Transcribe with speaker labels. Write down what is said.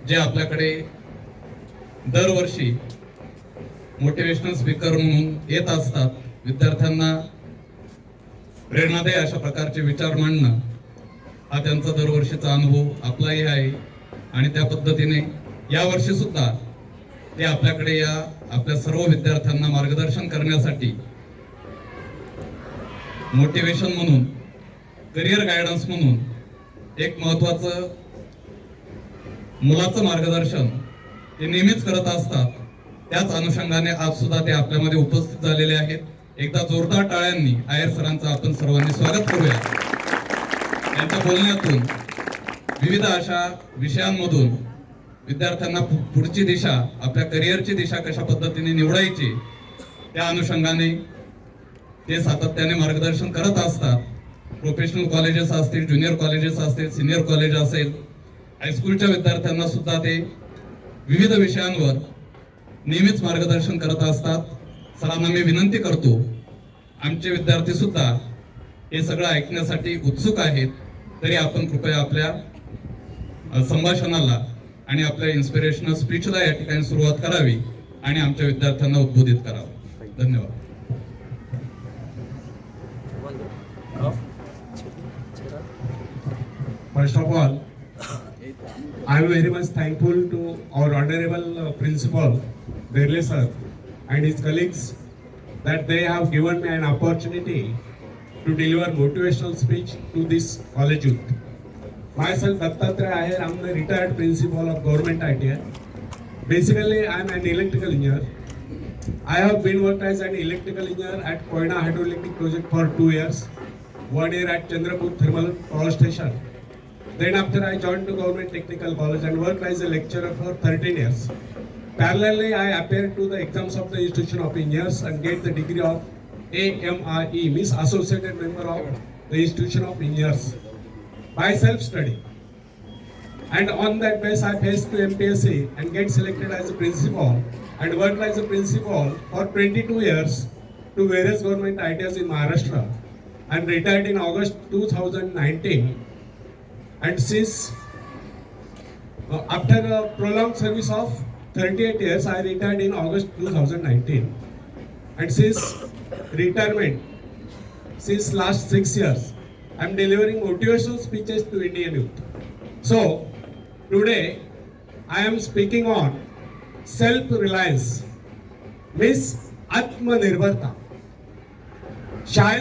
Speaker 1: जे आपल्याकडे दरवर्षी मोटिवेशनल स्पीकर म्हणून येत असतात, विद्यार्थ्यांना प्रेरणादायी अशा प्रकारचे विचार मांडणं हा त्यांचा दरवर्षीचा अनुभव आपलाही आहे. आणि त्या पद्धतीने यावर्षी सुद्धा ते आपल्याकडे आपल्या सर्व विद्यार्थ्यांना मार्गदर्शन करण्यासाठी मोटिवेशन म्हणून, करिअर गायडन्स म्हणून एक महत्त्वाचं मुलाचं मार्गदर्शन ते नेहमीच करत असतात. त्याच अनुषंगाने आज सुद्धा ते आपल्यामध्ये उपस्थित झालेले आहेत. एकदा जोरदार टाळ्यांनी आयर सरांचं आपण सर्वांनी स्वागत करूया. त्यांच्या बोलण्यातून विविध अशा विषयांमधून विद्यार्थ्यांना पुढची दिशा, आपल्या करिअरची दिशा कशा पद्धतीने निवडायची त्या अनुषंगाने ते सातत्याने मार्गदर्शन करत असतात. प्रोफेशनल कॉलेजेस असतील, ज्युनियर कॉलेजेस असतील, सिनियर कॉलेज असेल, हायस्कूलच्या विद्यार्थ्यांना सुद्धा ते विविध विषयांवर नेहमीच मार्गदर्शन करत असतात. सरांना मी विनंती करतो, आमचे विद्यार्थी सुद्धा हे सगळं ऐकण्यासाठी उत्सुक आहेत. तरी आपण कृपया आपल्या संभाषणाला आणि आपल्या इन्स्पिरेशनल स्पीचला या ठिकाणी सुरुवात करावी आणि आमच्या विद्यार्थ्यांना उद्बोधित करावं. धन्यवाद.
Speaker 2: First of all, I am very much thankful to our honorable principal, Berle sir, and his colleagues that they have given me an opportunity to deliver motivational speech to this college youth. Myself, Dattatreya Iyer, I am the retired principal of Government ITI. Basically, I am an electrical engineer. I have been worked as an electrical engineer at Koyna Hydroelectric Project for 2 years, 1 year at Chandrapur Thermal Power Station. Then after I joined to Government Technical College and worked as a lecturer for 13 years. Parallelly, I appeared to the exams of the Institution of Engineers and get the degree of AMRE, means Associated Member of the Institution of Engineers, by self-study. And on that base, I faced to MPSC and get selected as a principal and worked as a principal for 22 years to various government ITIs in Maharashtra and retired in August 2019. And since after a prolonged service of 38 years, I retired in August 2019. And since retirement, since last 6 years, I am delivering motivational speeches to Indian youth. So today I am speaking on self-reliance, means Atmanirbharta. शायद